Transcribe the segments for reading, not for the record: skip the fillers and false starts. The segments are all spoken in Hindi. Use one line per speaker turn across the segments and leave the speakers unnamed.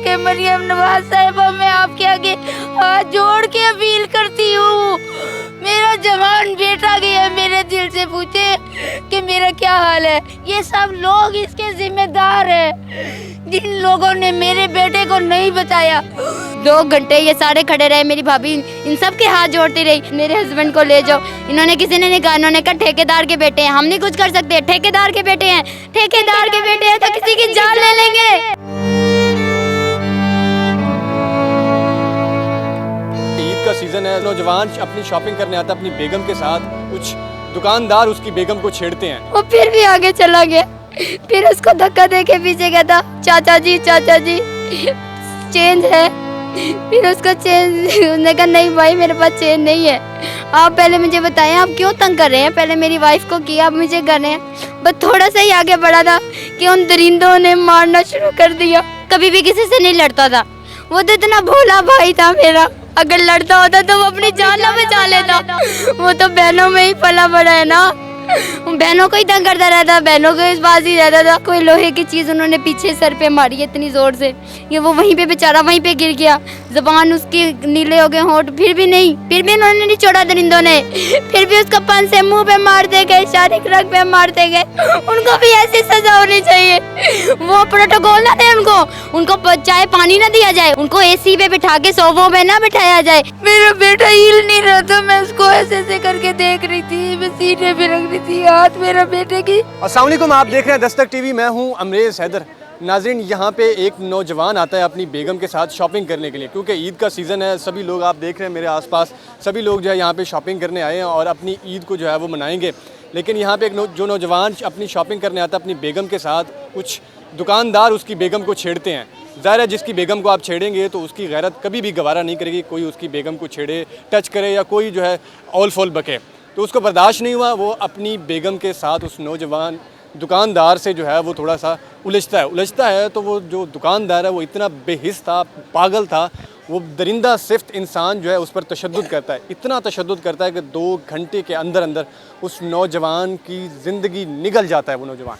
के मरियम नवाज साहिबा, मैं आपके आगे हाथ जोड़ के अपील करती हूँ, मेरा जवान बेटा गया, मेरे दिल से पूछे कि मेरा क्या हाल है। ये सब लोग इसके जिम्मेदार हैं, जिन लोगों ने मेरे बेटे को नहीं बचाया। 2 घंटे ये सारे खड़े रहे, मेरी भाभी इन सब के हाथ जोड़ती रही, मेरे हस्बैंड को ले जाओ। इन्होंने किसी ने नहीं कहा, इन्होंने कहा ठेकेदार के बेटे हैं, हम नहीं कुछ कर सकते, ठेकेदार के बेटे हैं, ठेकेदार के बेटे हैं तो किसी की जान ले लेंगे।
ईद का सीजन है, नौजवान अपनी शॉपिंग करने आता है अपनी बेगम के साथ, कुछ दुकानदार उसकी बेगम को छेड़ते हैं।
वो फिर भी आगे चला गया, फिर उसको धक्का दे के पीछे गया था, चाचा जी चेंज है। फिर उसको चेंज, उसने कहा नहीं भाई मेरे पास चेंज नहीं है, आप पहले मुझे बताएं आप क्यों तंग कर रहे हैं। पहले मेरी वाइफ को किया, अब मुझे कर रहे हैं। बस थोड़ा सा ही आगे बढ़ा था कि उन दरिंदों ने मारना शुरू कर दिया। कभी भी किसी से नहीं लड़ता था, वो तो इतना भोला भाई था मेरा, अगर लड़ता होता तो वो अपनी जान ना बचा लेता। वो तो बहनों में ही पला बड़ा है ना, बहनों को ही तंग करता रहता, बहनों को इस बात ही रहता था। कोई लोहे की चीज़ उन्होंने पीछे सर पे मारी इतनी ज़ोर से, ये वो वहीं पे बेचारा वहीं पे गिर गया, ज़बान उसकी नीले हो गए, होंठ, फिर भी उन्होंने नहीं छोड़ा दरिंदों ने, फिर भी उसको पन से मुंह पे मारते गए, शारीरिक रग पे मारते गए। उनको भी ऐसी सजा होनी चाहिए, वो प्रोटोकॉल ना दे उनको चाय पानी ना दिया जाए, उनको एसी पे बिठा के सोफों पे ना बिठाया जाए। मेरा बेटा हिल नहीं रहा था, मैं उसको ऐसे करके देख रही थी, मैं सीने पे रख रही थी हाथ मेरा बेटे की।
अस्सलाम वालेकुम, आप देख रहे हैं दस्तक टीवी, मैं हूं अमरेज हैदर। नाज़रीन, यहाँ पे एक नौजवान आता है अपनी बेगम के साथ शॉपिंग करने के लिए, क्योंकि ईद का सीज़न है। सभी लोग आप देख रहे हैं मेरे आसपास, सभी लोग जो है यहाँ पे शॉपिंग करने आए हैं और अपनी ईद को जो है वो मनाएंगे। लेकिन यहाँ पे एक जो नौजवान अपनी शॉपिंग करने आता है अपनी बेगम के साथ, कुछ दुकानदार उसकी बेगम को छेड़ते हैं। ज़ाहिर है जिसकी बेगम को आप छेड़ेंगे तो उसकी गैरत कभी भी गवारा नहीं करेगी, कोई उसकी बेगम को छेड़े, टच करे या कोई जो है ऑल फोल बके। तो उसको बर्दाश्त नहीं हुआ, वो अपनी बेगम के साथ उस नौजवान दुकानदार से जो है वो थोड़ा सा उलझता है। तो वो जो दुकानदार है वो इतना बेहिस था, पागल था, वो दरिंदा सिफ्त इंसान जो है उस पर तशद्दुद करता है, इतना तशद्दुद करता है कि 2 घंटे के अंदर अंदर उस नौजवान की ज़िंदगी निगल जाता है वो नौजवान।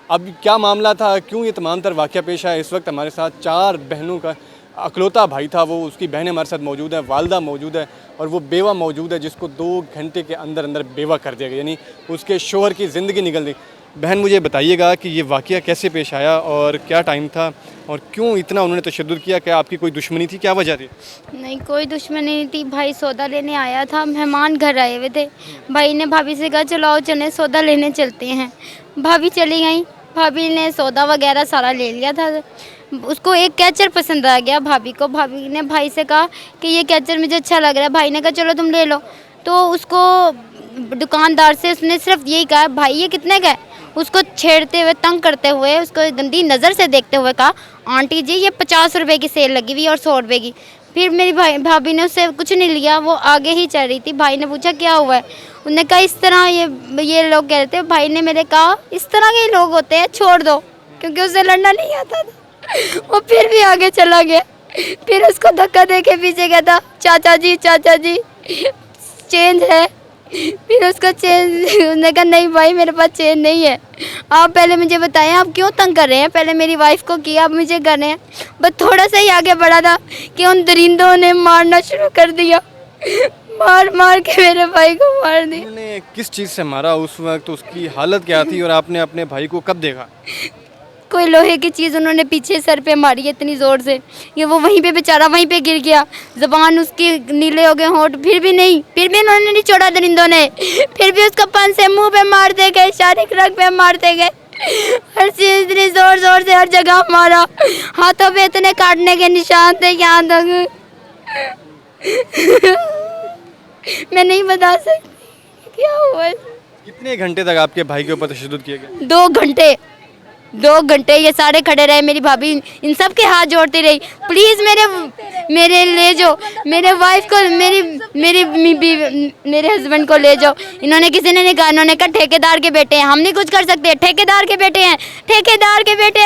अब क्या मामला था, क्यों ये तमाम तर वाक़या पेश आया, इस वक्त हमारे साथ 4 बहनों का अकलौता भाई था वो, उसकी बहनें हमारे साथ मौजूद है, वालदा मौजूद है और वो बेवा मौजूद है जिसको 2 घंटे के अंदर अंदर बेवा कर दिया गया, यानी उसके शोहर की ज़िंदगी निकल गई। बहन मुझे बताइएगा कि ये वाक़या कैसे पेश आया और क्या टाइम था और क्यों इतना उन्होंने तशद्दुद किया, क्या आपकी कोई दुश्मनी थी, क्या वजह थी?
नहीं कोई दुश्मनी नहीं थी, भाई सौदा लेने आया था, मेहमान घर आए हुए थे, भाई ने भाभी से कहा चलो आओ चले सौदा लेने चलते हैं। भाभी चली गई, भाभी ने सौदा वगैरह सारा ले लिया था। उसको एक कैचर पसंद आ गया भाभी को, भाभी ने भाई से कहा कि ये कैचर मुझे अच्छा लग रहा है, भाई ने कहा चलो तुम ले लो। तो उसको दुकानदार से उसने सिर्फ यही कहा भाई ये कितने का है, उसको छेड़ते हुए तंग करते हुए उसको गंदी नज़र से देखते हुए कहा आंटी जी ये 50 रुपये की सेल लगी हुई और 100 रुपये की। फिर मेरी भाभी ने उससे कुछ नहीं लिया, वो आगे ही चल रही थी। भाई ने पूछा क्या हुआ है, उन्होंने कहा इस तरह ये लोग कह रहे थे। भाई ने मेरे कहा इस तरह के लोग होते हैं छोड़ दो, क्योंकि उसे लड़ना नहीं आता था। वो फिर भी आगे चला गया, फिर उसको धक्का दे के पीछे गया था, चाचा जी चेंज है। फिर उसको चेंज, उसने कहा नहीं भाई मेरे पास चेंज नहीं है, आप पहले मुझे बताएं आप क्यों तंग कर रहे हैं। पहले मेरी वाइफ को किया, अब मुझे कर रहे हैं। बस थोड़ा सा ही आगे बढ़ा था कि उन दरिंदों ने मारना शुरू कर दिया, मार के मेरे भाई को मार दिया।
उन्होंने किस चीज़ से मारा उस वक्त, उसकी हालत क्या थी और आपने अपने भाई को कब देखा?
कोई लोहे की चीज़ उन्होंने पीछे सर पे मारी इतनी ज़ोर से, ये वो वहीं पे बेचारा वहीं पे गिर गया, ज़बान उसकी नीले हो गए, होंठ, फिर भी उन्होंने नहीं छोड़ा दरिंदों ने, फिर भी उसको पन से मुंह पे मारते गए, शारीरिक रग पे मारते गए, हर चीज़ इतनी ज़ोर से हर जगह मारा, हाथों पे इतने काटने के निशान थे यहाँ तक मैं नहीं बता सकती क्या हुआ।
कितने घंटे तक आपके भाई के ऊपर तशद्दुद किया गया?
2 घंटे ये सारे खड़े रहे, मेरी भाभी इन सब के हाथ जोड़ती रही, प्लीज़ मेरे ले जाओ, मेरे वाइफ को, मेरे हस्बैंड को ले जाओ। इन्होंने किसी ने नहीं कहा, इन्होंने कहा ठेकेदार के बेटे हैं, हम नहीं कुछ कर सकते, ठेकेदार के बेटे हैं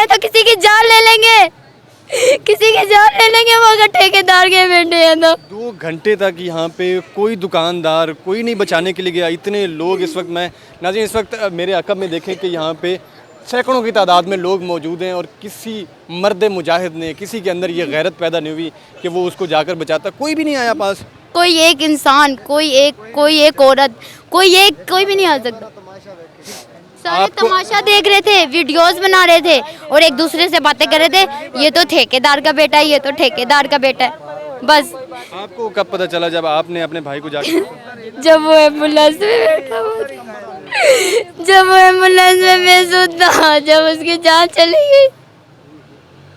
तो किसी की जान ले लेंगे, वो अगर ठेकेदार के बेटे हैं तो।
2 घंटे तक यहाँ पे कोई दुकानदार कोई नहीं बचाने के लिए गया, इतने लोग इस वक्त, मैं नाज़रीन इस वक्त मेरे अकब में देखें कि यहाँ पे सैकड़ों की तादाद में लोग मौजूद हैं और किसी मर्द मुजाहिद ने, किसी के अंदर ये गैरत पैदा नहीं हुई कि वो उसको जाकर बचाता। कोई भी नहीं आया पास।
कोई एक इंसान, कोई एक औरत, कोई भी नहीं आ सकता। सारे तमाशा देख रहे थे, वीडियोस बना रहे थे और एक दूसरे से बातें कर रहे थे, ये तो ठेकेदार का बेटा है, ये तो ठेकेदार का बेटा है। बस
आपको कब पता चला जब आपने अपने भाई को जाकर
जब वो एम्बुलेंस में बैठा हुआ था, जब वो एम्बुलेंस में बेसुध था, जब उसकी जान चली गई।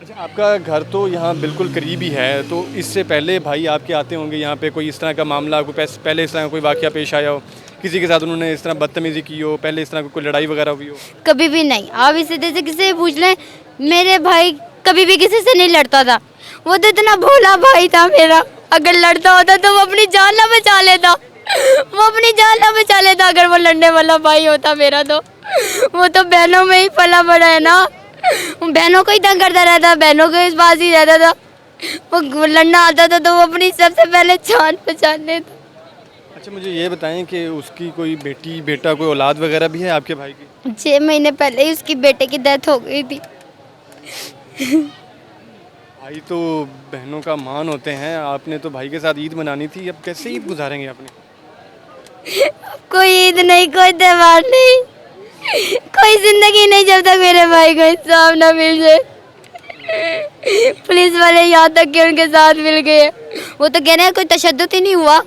अच्छा, आपका घर तो यहाँ बिल्कुल करीब ही है, तो इससे पहले भाई आपके आते होंगे यहाँ पे, कोई इस तरह का मामला, कोई पहले इस तरह का कोई वाकया पेश आया हो, किसी के साथ उन्होंने इस तरह बदतमीजी की हो, पहले इस तरह की कोई लड़ाई वगैरह हुई हो?
कभी भी नहीं। आप इसी तरह से किसी से पूछ लें, मेरे भाई कभी भी किसी से नहीं लड़ता था। वो तो इतना भोला भाई था मेरा, अगर लड़ता होता तो वो अपनी जान ना बचा लेता, वो अपनी जान ना बचा लेता अगर वो लड़ने वाला भाई होता मेरा। तो वो तो बहनों में ही पला बड़ा है ना, बहनों को ही तंग करता रहता, बहनों को इस बात ही रहता था। वो लड़ना आता था तो वो अपनी सबसे पहले जान बचा लेता।
अच्छा, मुझे ये बताएं कि उसकी कोई बेटी बेटा कोई औलाद वगैरह भी है आपके भाई की?
6 महीने पहले ही उसकी बेटे की डेथ हो गई थी।
भाई तो बहनों का मान होते हैं, आपने तो भाई के साथ ईद मनानी थी, अब कैसे ईद गुजारेंगे आपने?
कोई ईद नहीं, कोई त्योहार नहीं, कोई जिंदगी नहीं जब तक मेरे भाई को इंसाफ ना मिल जाए। पुलिस वाले यहाँ तक कि उनके साथ मिल गए, वो तो कह रहे हैं कोई तशद्दुद ही नहीं हुआ,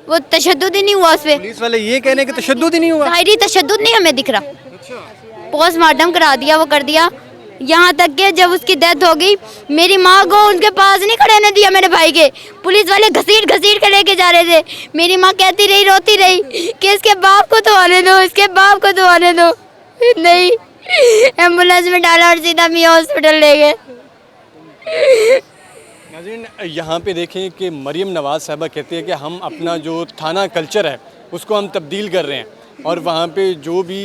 वो तशद्दुद ही नहीं हुआ उस पे।
पुलिस वाले ये कह रहे हैं कि तशद्दुद ही नहीं हुआ।
ज़ाहिरी तशद्दुद नहीं हमें दिख रहा। पोस्टमार्टम करा दिया, वो कर दिया। यहाँ तक कि जब उसकी डेथ हो गई, मेरी माँ को उनके पास नहीं खड़े होने दिया मेरे भाई के, पुलिस वाले घसीट घसीट के लेके जा रहे थे। मेरी माँ कहती रही, रोती रही कि इसके बाप को तो आने दो, इसके बाप को तो आने दो। नहीं, एम्बुलेंस में डाला और सीधा मियाँ हॉस्पिटल ले गए।
नाज़रीन, यहाँ पे देखें कि मरियम नवाज़ साहबा कहती है कि हम अपना जो थाना कल्चर है उसको हम तब्दील कर रहे हैं, और वहाँ पे जो भी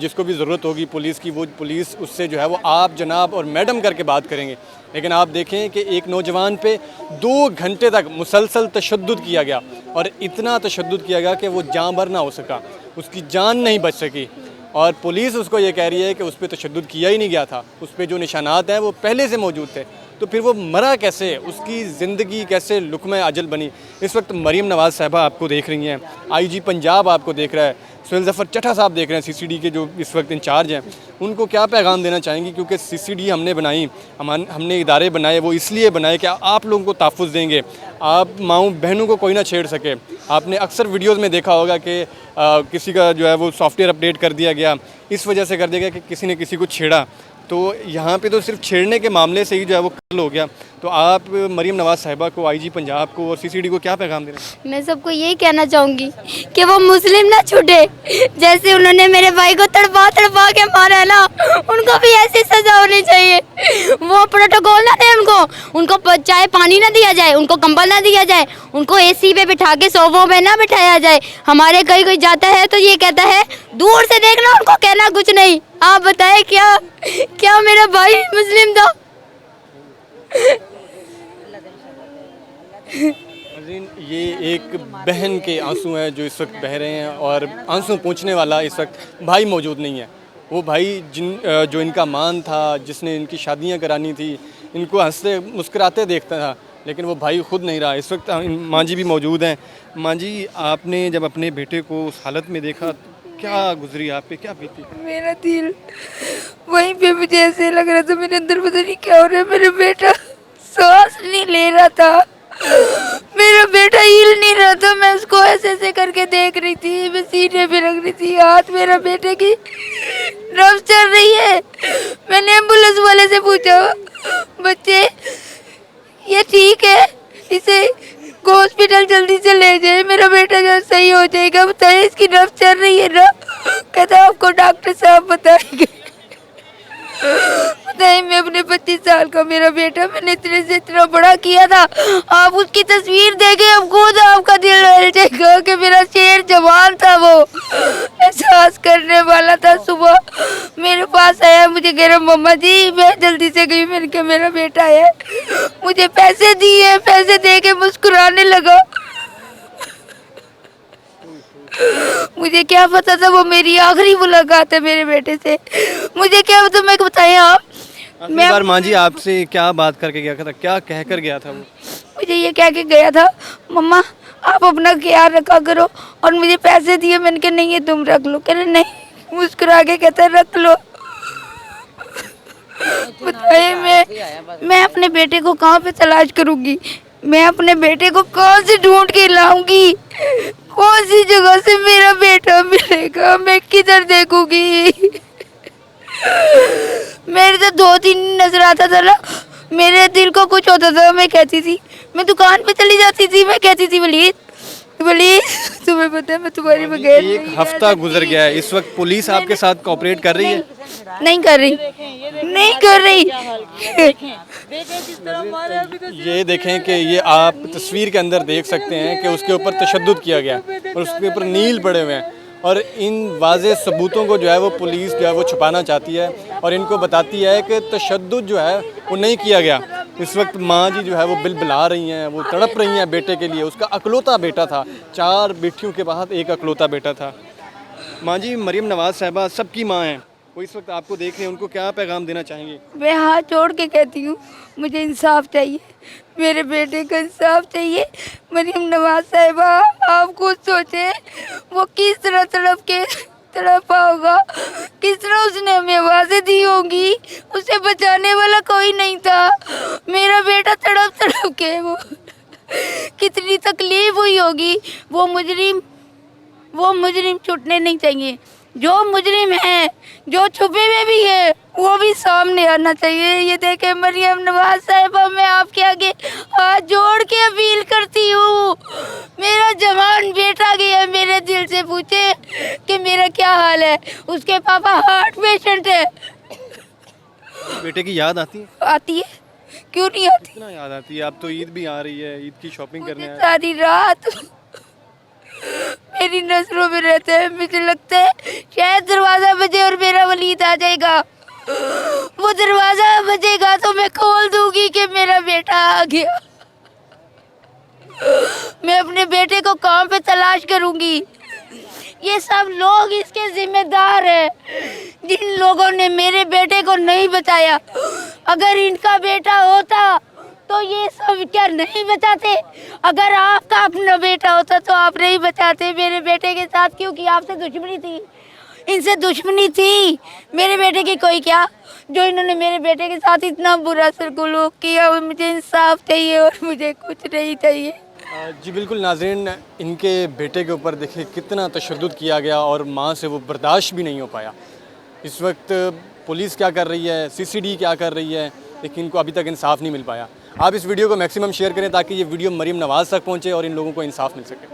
जिसको भी ज़रूरत होगी पुलिस की, वो पुलिस उससे जो है वो आप जनाब और मैडम करके बात करेंगे। लेकिन आप देखें कि एक नौजवान पे 2 घंटे तक मुसलसल तशद्दुद किया गया, और इतना तशद्दुद किया गया कि वो जाँबर ना हो सका, उसकी जान नहीं बच सकी, और पुलिस उसको ये कह रही है कि उस पर तशद्दुद किया ही नहीं गया था, उस पर जो निशानात हैं वो पहले से मौजूद थे। तो फिर वो मरा कैसे, उसकी ज़िंदगी कैसे लुक़्मा अजल बनी? इस वक्त मरियम नवाज़ साहबा आपको देख रही हैं, IG पंजाब आपको देख रहा है, सुहेल ज़फ़र चट्टा साहब देख रहे हैं, CCD के जो इस वक्त इंचार्ज हैं, उनको क्या पैगाम देना चाहेंगी? क्योंकि CCD हमने बनाई, हमने इदारे बनाए, वो इसलिए बनाए कि आप लोगों को तहफ़्फ़ुज़ देंगे, आप माँओं बहनों को कोई ना छेड़ सके। आपने अक्सर वीडियोज़ में देखा होगा कि किसी का जो है वो सॉफ्टवेयर अपडेट कर दिया गया, इस वजह से कर दिया गया कि किसी ने किसी को छेड़ा। तो यहाँ पे तो सिर्फ छेड़ने के मामले से ही जो है वो कत्ल हो गया। तो आप मरियम नवाज़ साहिबा को, IG पंजाब को और CCD को क्या पैगाम दे रहे हैं?
मैं सबको यही कहना चाहूँगी कि वो मुस्लिम ना छूटे, जैसे उन्होंने मेरे भाई को तड़पा तड़पा के मारा है ना, उनको भी ऐसी सज़ा होनी चाहिए। वो प्रोटोकॉल ना दे उनको चाहे पानी ना दिया जाए, उनको कंबल ना दिया जाए, उनको AC पे बिठा के सोफों पे ना बिठाया जाए। हमारे कहीं कोई जाता है तो ये कहता है दूर से देखना, उनको कहना कुछ नहीं। आप बताएं क्या मेरा भाई मुस्लिम था?
ये एक बहन के आंसू हैं जो इस वक्त बह रहे हैं, और आंसू पूंछने वाला इस वक्त भाई मौजूद नहीं है। वो भाई जो इनका मान था, जिसने इनकी शादियां करानी थी, इनको हंसते मुस्कुराते देखता था, लेकिन वो भाई खुद नहीं रहा। इस वक्त माँ जी भी मौजूद हैं। माँ जी, आपने जब अपने बेटे को उस हालत में देखा, क्या गुजरी आप पे, क्या बीती?
मेरा दिल वहीं पे, मुझे ऐसे लग रहा था मेरे अंदर पता नहीं क्या हो रहा है। मेरा बेटा सांस नहीं ले रहा था, मेरा बेटा हिल नहीं रहा था। मैं उसको ऐसे ऐसे करके देख रही थी, मैं सीने पे रख रही थी हाथ, मेरा बेटे की नब्ज चल रही है। मैंने एम्बुलेंस वाले से पूछा, बच्चे ये ठीक है, इसे हॉस्पिटल जल्दी से ले जाए, मेरा बेटा जब सही हो जाएगा। बताइए, इसकी नब्ज चल रही है ना? कहता आपको डॉक्टर साहब बताएंगे। बताइए, मैं अपने 25 साल का मेरा बेटा, मैंने इतने से इतना बड़ा किया था, आप उसकी तस्वीर देखे अब खुद आपका दिल हिल जाएगा कि मेरा शेर जवान था, वो एहसास करने वाला था। सुबह मेरे पास आया, मुझे कह रहा मम्मा जी मैं जल्दी से गई, मैंने कहा मेरा बेटा है, मुझे पैसे दिए, पैसे दे के मुस्कुराने लगा। मुझे क्या पता था वो मेरी आखिरी मुलाकात है मेरे बेटे से। मुझे क्या पता, मैं बताएं आप।
आखिरी बार माँ जी आपसे क्या बात करके गया था, क्या कह कर गया था वो?
मुझे ये कह के गया था, मम्मा आप अपना ख्याल रखा करो, और मुझे पैसे दिए। मैंने कहा नहीं, ये तुम रख लो। कह रहे नहीं, मुस्कुरा के कहता रख लो। बताइए मैं अपने बेटे को कहाँ पे तलाश करूँगी? मैं अपने बेटे को कहाँ से ढूंढ के लाऊंगी? कौन सी जगह से मेरा बेटा मिलेगा? मैं किधर देखूंगी? मेरे तो 2-3 नजर आता था ना, मेरे दिल को कुछ होता था, मैं कहती थी, मैं दुकान पे चली जाती थी, मैं कहती थी वलीद वलीद तुम्हें पता है मैं तुम्हारी बगैर
एक
नहीं
हफ्ता गुजर गया है, इस वक्त पुलिस आपके साथ कोऑपरेट कर रही है?
नहीं कर रही, नहीं कर रही।
ये देखें कि ये आप तस्वीर के अंदर देख सकते हैं कि उसके ऊपर तशद्दुद किया गया और उसके ऊपर नील पड़े हुए हैं, और इन वाज़े सबूतों को जो है वो पुलिस जो है वो छुपाना चाहती है और इनको बताती है कि तशद्दुद जो है वो नहीं किया गया। इस वक्त माँ जी जो है वो बिलबिला रही हैं, वो तड़प रही हैं बेटे के लिए। उसका अकलौता बेटा था, 4 बेटियों के बाद एक अकलौता बेटा था। माँ जी, मरियम नवाज़ साहिबा सबकी माँ हैं, वो इस वक्त आपको देख रहे हैं, उनको क्या पैगाम देना चाहेंगे?
मैं हाथ जोड़ के कहती हूँ, मुझे इंसाफ चाहिए, मेरे बेटे का इंसाफ चाहिए। मरियम नवाज साहिबा, आप खुद सोचें वो किस तरह तड़पा होगा, किस तरह उसने हमें आवाज़ें दी होंगी। उसे बचाने वाला कोई नहीं था। मेरा बेटा तड़प के वो कितनी तकलीफ हुई होगी। वो मुजरिम छूटने नहीं चाहिए। जो मुजरिम है, जो छुपे हुए भी है, वो भी सामने आना चाहिए। ये देखे मरियम नवाज साहिबा, मैं आपके आगे हाथ जोड़ के अपील करती हूँ। मेरा जवान बेटा गया, मेरे दिल से पूछे कि मेरा क्या हाल है। उसके पापा हार्ट पेशेंट है।
बेटे की याद आती है?
आती है, क्यों नहीं आती?
कितना याद आती है। अब तो ईद भी आ रही है, ईद की शॉपिंग करने आए।
सारी रात मेरी नजरों में रहता है। मुझे लगता है शायद दरवाजा बजे और मेरा वलीद आ जाएगा। वो दरवाजा बजेगा तो मैं खोल दूंगी कि मेरा बेटा आ गया। मैं अपने बेटे को कहाँ पे तलाश करूंगी? ये सब लोग इसके जिम्मेदार हैं, जिन लोगों ने मेरे बेटे को नहीं बचाया। अगर इनका बेटा होता तो ये सब क्या नहीं बचाते? अगर आपका अपना बेटा होता तो आप नहीं बचाते। मेरे बेटे के साथ क्योंकि आपसे दुश्मनी थी, इनसे दुश्मनी थी। मेरे बेटे की कोई क्या, जो इन्होंने मेरे बेटे के साथ इतना बुरा सलूक किया। मुझे इंसाफ चाहिए और मुझे कुछ नहीं चाहिए।
जी बिल्कुल नाज़रीन, इनके बेटे के ऊपर देखिए कितना तशद्दुद किया गया और माँ से वो बर्दाश्त भी नहीं हो पाया। इस वक्त पुलिस क्या कर रही है, CCD क्या कर रही है, लेकिन इनको अभी तक इंसाफ नहीं मिल पाया। आप इस वीडियो को मैक्सिमम शेयर करें ताकि ये वीडियो मरियम नवाज़ तक पहुँचे और इन लोगों को इंसाफ मिल सके।